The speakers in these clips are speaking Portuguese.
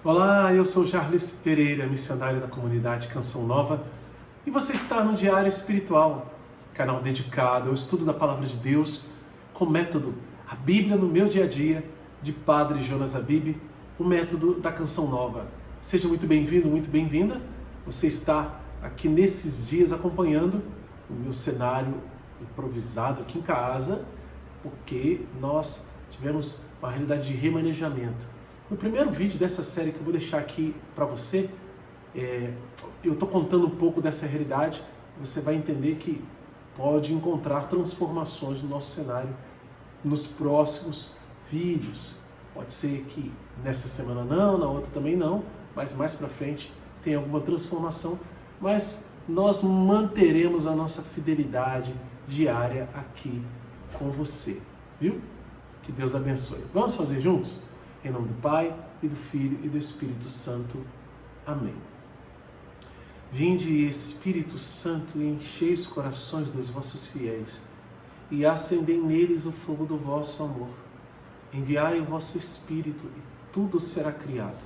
Olá, eu sou Jarles Pereira, missionário da comunidade Canção Nova, e você está no Diário Espiritual, canal dedicado ao estudo da Palavra de Deus com o método A Bíblia no Meu Dia a Dia, de Padre Jonas Abib, o método da Canção Nova. Seja muito bem-vindo, muito bem-vinda. Você está aqui nesses dias acompanhando o meu cenário improvisado aqui em casa, porque nós tivemos uma realidade de remanejamento. No primeiro vídeo dessa série que eu vou deixar aqui para você, eu estou contando um pouco dessa realidade. Você vai entender que pode encontrar transformações no nosso cenário nos próximos vídeos. Pode ser que nessa semana não, na outra também não, mas mais para frente tem alguma transformação. Mas nós manteremos a nossa fidelidade diária aqui com você, viu? Que Deus abençoe. Vamos fazer juntos? Em nome do Pai, e do Filho, e do Espírito Santo. Amém. Vinde, Espírito Santo, e enchei os corações dos vossos fiéis, e acendei neles o fogo do vosso amor. Enviai o vosso Espírito, e tudo será criado,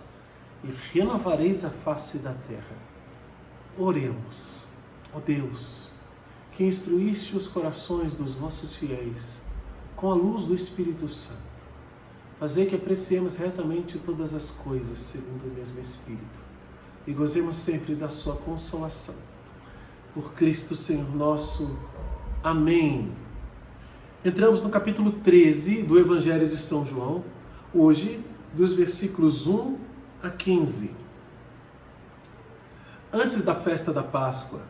e renovareis a face da terra. Oremos. Ó Deus, que instruíste os corações dos vossos fiéis com a luz do Espírito Santo, fazei que apreciemos retamente todas as coisas segundo o mesmo Espírito e gozemos sempre da sua consolação. Por Cristo Senhor nosso. Amém. Entramos no capítulo 13 do Evangelho de São João, hoje dos versículos 1 a 15. Antes da festa da Páscoa,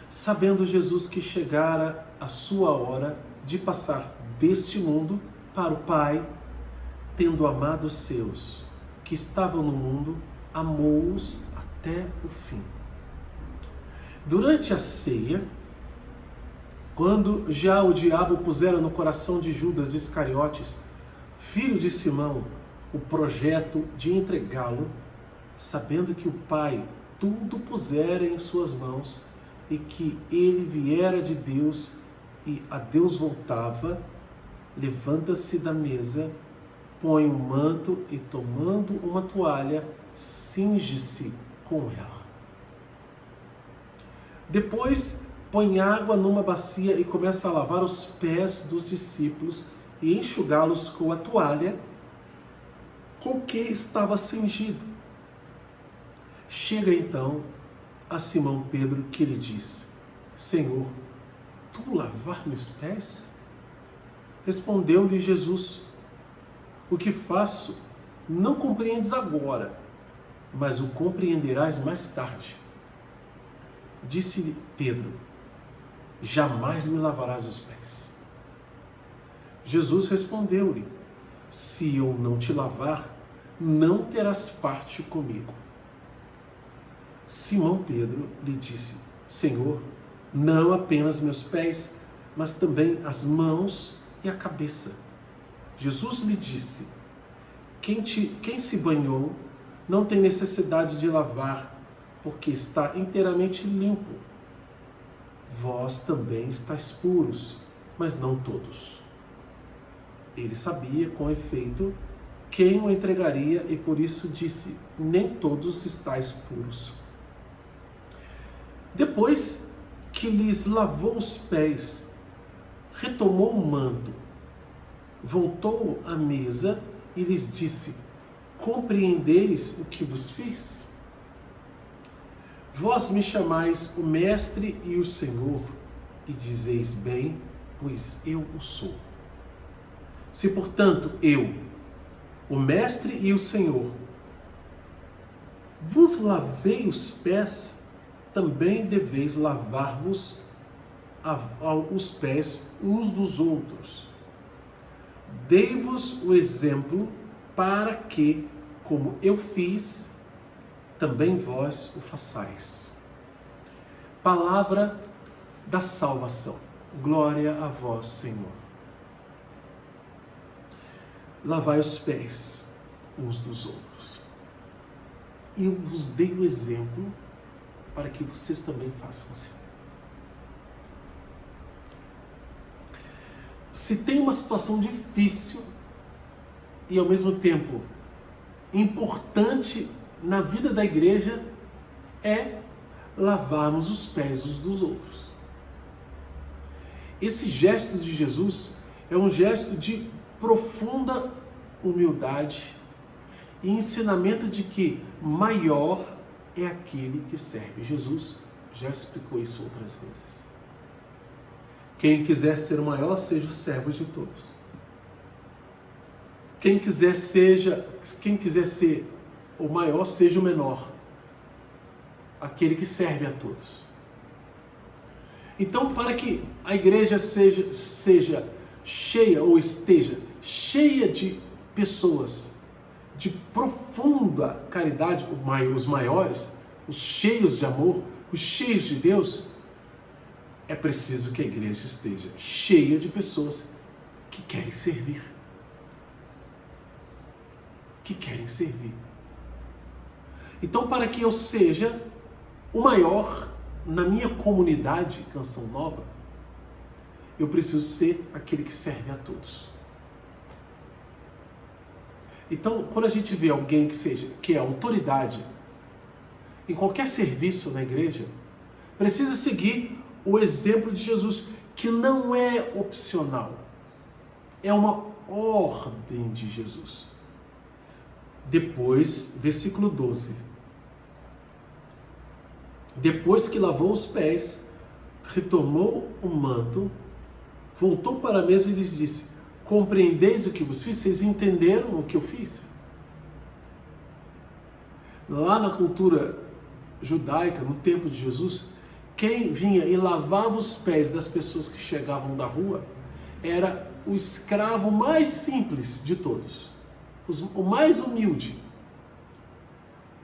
sabendo Jesus que chegara a sua hora de passar deste mundo para o Pai, tendo amado os seus que estavam no mundo, amou-os até o fim. Durante a ceia, quando já o diabo pusera no coração de Judas Iscariotes, filho de Simão, o projeto de entregá-lo, sabendo que o Pai tudo pusera em suas mãos e que ele viera de Deus e a Deus voltava, levanta-se da mesa, põe um manto e, tomando uma toalha, cinge-se com ela. Depois, põe água numa bacia e começa a lavar os pés dos discípulos e enxugá-los com a toalha com que estava cingido. Chega então a Simão Pedro, que lhe diz: Senhor, tu lavar meus pés? Respondeu-lhe Jesus: o que faço não compreendes agora, mas o compreenderás mais tarde. Disse-lhe Pedro: jamais me lavarás os pés. Jesus respondeu-lhe: se eu não te lavar, não terás parte comigo. Simão Pedro lhe disse: Senhor, não apenas meus pés, mas também as mãos e a cabeça. Jesus lhe disse: quem se banhou não tem necessidade de lavar, porque está inteiramente limpo. Vós também estáis puros, mas não todos. Ele sabia, com efeito, quem o entregaria e por isso disse: nem todos estáis puros. Depois que lhes lavou os pés, retomou o manto, voltou à mesa e lhes disse: compreendeis o que vos fiz? Vós me chamais o Mestre e o Senhor, e dizeis bem, pois eu o sou. Se, portanto, eu, o Mestre e o Senhor, vos lavei os pés, também deveis lavar-vos os pés uns dos outros. Dei-vos o exemplo para que, como eu fiz, também vós o façais. Palavra da salvação. Glória a vós, Senhor. Lavai os pés uns dos outros. Eu vos dei o exemplo para que vocês também façam assim. Se tem uma situação difícil e ao mesmo tempo importante na vida da igreja é lavarmos os pés uns dos outros. Esse gesto de Jesus é um gesto de profunda humildade e ensinamento de que maior é aquele que serve. Jesus já explicou isso outras vezes. Quem quiser ser o maior, seja o servo de todos. Quem quiser ser o maior, seja o menor. Aquele que serve a todos. Então, para que a igreja seja cheia ou esteja cheia de pessoas de profunda caridade, os maiores, os cheios de amor, os cheios de Deus, é preciso que a igreja esteja cheia de pessoas que querem servir. Que querem servir. Então, para que eu seja o maior na minha comunidade Canção Nova, eu preciso ser aquele que serve a todos. Então, quando a gente vê alguém que é autoridade em qualquer serviço na igreja, precisa seguir o exemplo de Jesus, que não é opcional, é uma ordem de Jesus. Depois, versículo 12. Depois que lavou os pés, retomou o manto, voltou para a mesa e lhes disse: compreendeis o que vos fiz? Vocês entenderam o que eu fiz? Lá na cultura judaica, no tempo de Jesus, quem vinha e lavava os pés das pessoas que chegavam da rua era o escravo mais simples de todos, o mais humilde,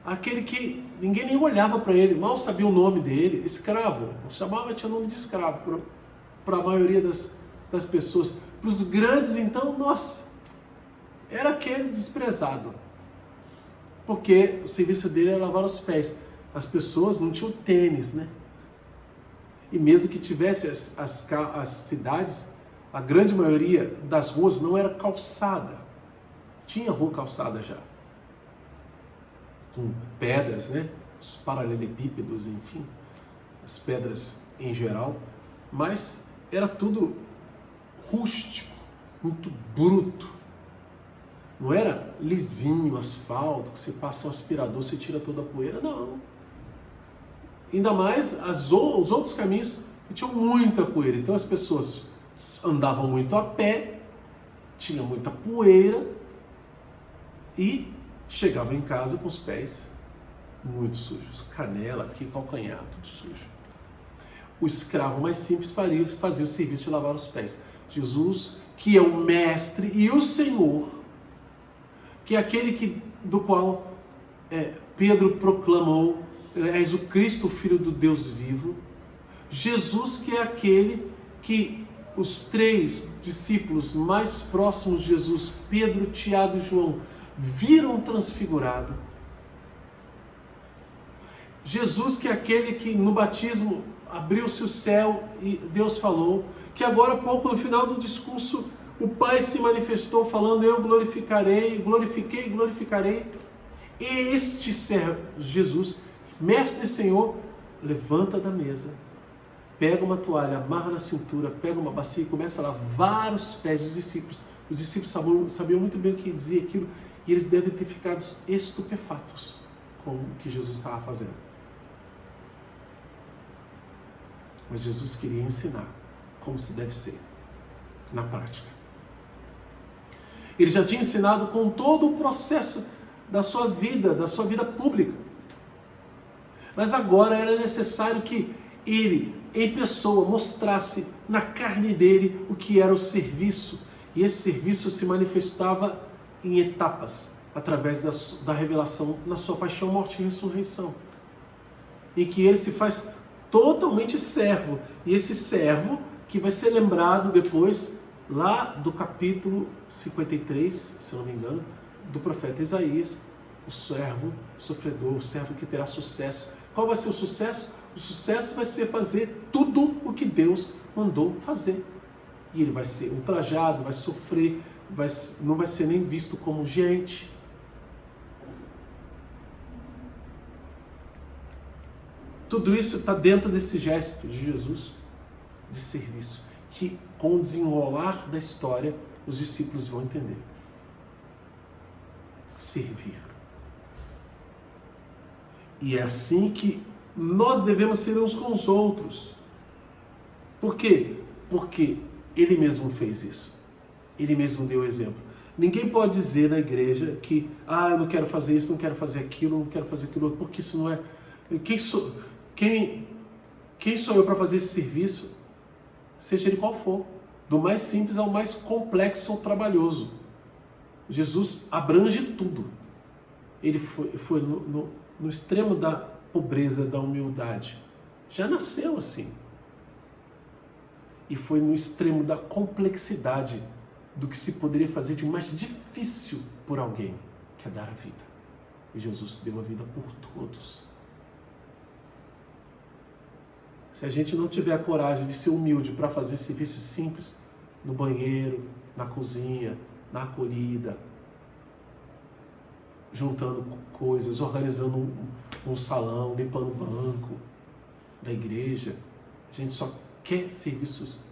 aquele que ninguém nem olhava para ele, mal sabia o nome dele, escravo, tinha nome de escravo para a maioria das pessoas. Para os grandes, então, nossa, era aquele desprezado, porque o serviço dele era lavar os pés. As pessoas não tinham tênis, né? E mesmo que tivesse as cidades, a grande maioria das ruas não era calçada. Tinha rua calçada já, com pedras, né? Os paralelepípedos, enfim, as pedras em geral, mas era tudo rústico, muito bruto. Não era lisinho, asfalto, que você passa um aspirador, você tira toda a poeira, não. Ainda mais os outros caminhos que tinham muita poeira. Então as pessoas andavam muito a pé, tinha muita poeira e chegavam em casa com os pés muito sujos. Canela, aqui, calcanhar, tudo sujo. O escravo mais simples fazia o serviço de lavar os pés. Jesus, que é o mestre e o Senhor, que é aquele do qual Pedro proclamou: és o Cristo, o Filho do Deus vivo. Jesus, que é aquele que os 3 discípulos mais próximos de Jesus, Pedro, Tiago e João, viram transfigurado. Jesus, que é aquele que no batismo abriu-se o céu e Deus falou, que agora há pouco, no final do discurso, o Pai se manifestou falando: eu glorifiquei e glorificarei. E este servo, Jesus, mestre e Senhor, levanta da mesa, pega uma toalha, amarra na cintura, pega uma bacia e começa a lavar os pés dos discípulos. Os discípulos sabiam muito bem o que dizia aquilo, e eles devem ter ficado estupefatos com o que Jesus estava fazendo. Mas Jesus queria ensinar como se deve ser na prática. Ele já tinha ensinado com todo o processo da sua vida pública. Mas agora era necessário que ele, em pessoa, mostrasse na carne dele o que era o serviço. E esse serviço se manifestava em etapas, através da revelação na sua paixão, morte e ressurreição. Em que ele se faz totalmente servo. E esse servo que vai ser lembrado depois, lá do capítulo 53, se não me engano, do profeta Isaías, o servo sofredor, o servo que terá sucesso. Qual vai ser o sucesso? O sucesso vai ser fazer tudo o que Deus mandou fazer. E ele vai ser ultrajado, vai sofrer, não vai ser nem visto como gente. Tudo isso está dentro desse gesto de Jesus de serviço, que com o desenrolar da história os discípulos vão entender. Servir. E é assim que nós devemos ser uns com os outros. Por quê? Porque ele mesmo fez isso. Ele mesmo deu o exemplo. Ninguém pode dizer na igreja que eu não quero fazer isso, não quero fazer aquilo, não quero fazer aquilo outro, porque isso não é... Quem sou eu para fazer esse serviço? Seja ele qual for. Do mais simples ao mais complexo ou trabalhoso. Jesus abrange tudo. Ele foi no extremo da pobreza, da humildade. Já nasceu assim. E foi no extremo da complexidade do que se poderia fazer de mais difícil por alguém, que é dar a vida. E Jesus deu a vida por todos. Se a gente não tiver a coragem de ser humilde para fazer serviços simples, no banheiro, na cozinha, na acolhida, juntando coisas, organizando um salão, limpando o banco da igreja, a gente só quer serviços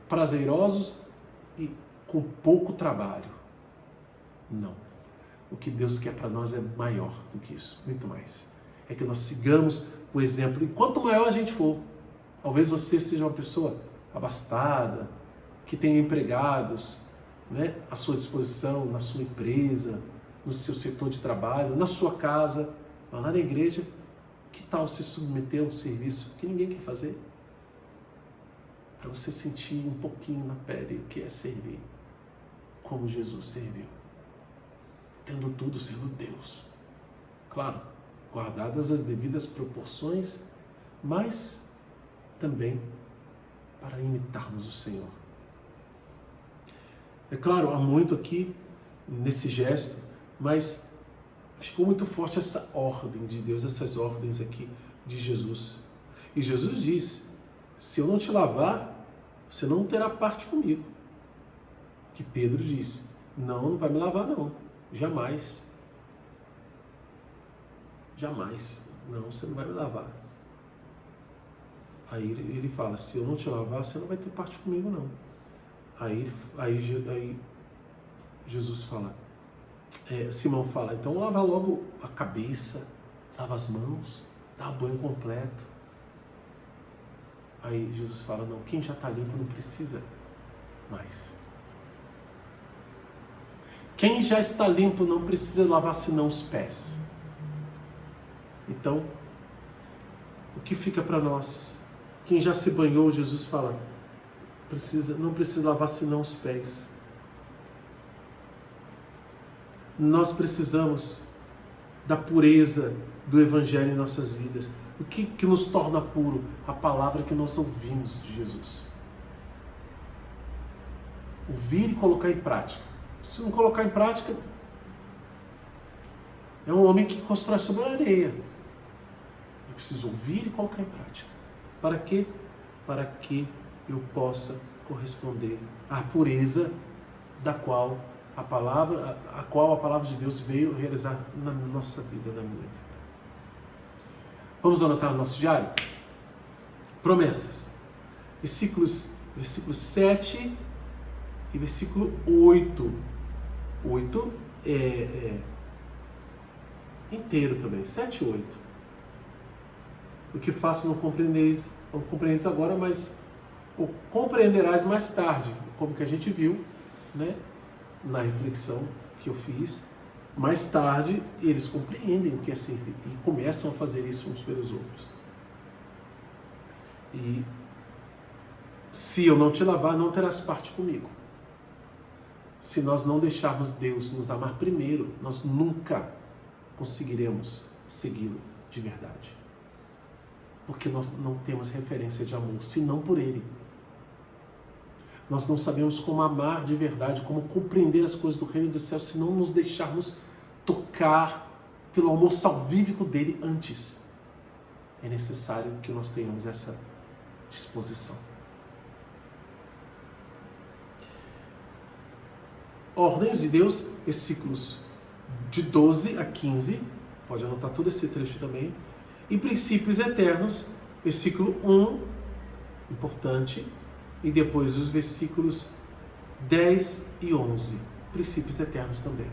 prazerosos e com pouco trabalho. Não. O que Deus quer para nós é maior do que isso, muito mais. É que nós sigamos o exemplo. E quanto maior a gente for, talvez você seja uma pessoa abastada, que tenha empregados, né, à sua disposição, na sua empresa, no seu setor de trabalho, na sua casa, lá na igreja. Que tal se submeter a um serviço que ninguém quer fazer? Para você sentir um pouquinho na pele o que é servir, como Jesus serviu, tendo tudo sendo Deus. Claro, guardadas as devidas proporções, mas também para imitarmos o Senhor. É claro, há muito aqui nesse gesto, mas ficou muito forte essa ordem de Deus, essas ordens aqui de Jesus. E Jesus diz: se eu não te lavar, você não terá parte comigo. Que Pedro disse: não vai me lavar não, jamais. Jamais, não, você não vai me lavar. Aí ele fala: se eu não te lavar, você não vai ter parte comigo não. Aí Jesus fala, Simão fala: então lava logo a cabeça, lava as mãos, dá o banho completo. Aí Jesus fala: não, quem já está limpo não precisa mais. Quem já está limpo não precisa lavar senão os pés. Então, o que fica para nós? Quem já se banhou, Jesus fala, não precisa lavar senão os pés. Nós precisamos da pureza do Evangelho em nossas vidas. O que nos torna puro? A palavra que nós ouvimos de Jesus. Ouvir e colocar em prática. Se não colocar em prática, é um homem que constrói sobre a areia. Eu preciso ouvir e colocar em prática. Para quê? Para que eu possa corresponder à pureza a qual a palavra de Deus veio realizar na nossa vida, na minha vida. Vamos anotar no nosso diário? Promessas. Versículos 7 e versículo 8. 8 é inteiro também. 7 e 8. O que faço não compreendeis agora, mas o compreenderás mais tarde. Como que a gente viu, né, na reflexão que eu fiz. Mais tarde, eles compreendem o que é servir e começam a fazer isso uns pelos outros. E se eu não te lavar, não terás parte comigo. Se nós não deixarmos Deus nos amar primeiro, nós nunca conseguiremos segui-lo de verdade. Porque nós não temos referência de amor, senão por Ele. Nós não sabemos como amar de verdade, como compreender as coisas do reino dos céus, se não nos deixarmos tocar pelo amor salvífico dele antes. É necessário que nós tenhamos essa disposição. Ordens de Deus, versículos de 12 a 15, pode anotar todo esse trecho também. E princípios eternos, versículo 1, importante, e depois os versículos 10 e 11, princípios eternos também.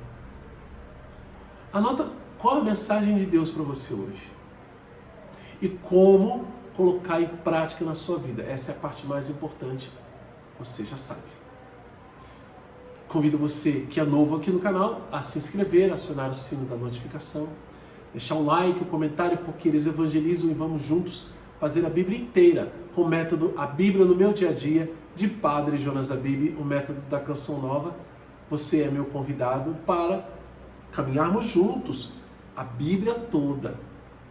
Anota qual a mensagem de Deus para você hoje e como colocar em prática na sua vida. Essa é a parte mais importante, você já sabe. Convido você que é novo aqui no canal a se inscrever, acionar o sino da notificação, deixar um like, um comentário, porque eles evangelizam e vamos juntos fazer a Bíblia inteira com o método A Bíblia no Meu Dia a Dia, de Padre Jonas Abib, o método da Canção Nova. Você é meu convidado para caminharmos juntos a Bíblia toda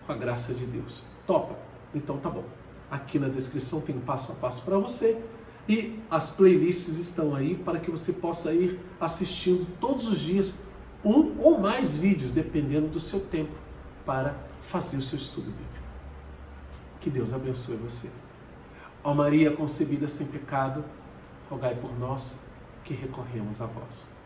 com a graça de Deus. Topa? Então tá bom. Aqui na descrição tem um passo a passo para você e as playlists estão aí para que você possa ir assistindo todos os dias um ou mais vídeos, dependendo do seu tempo, para fazer o seu estudo bíblico. Que Deus abençoe você. Ó Maria concebida sem pecado, rogai por nós que recorremos a vós.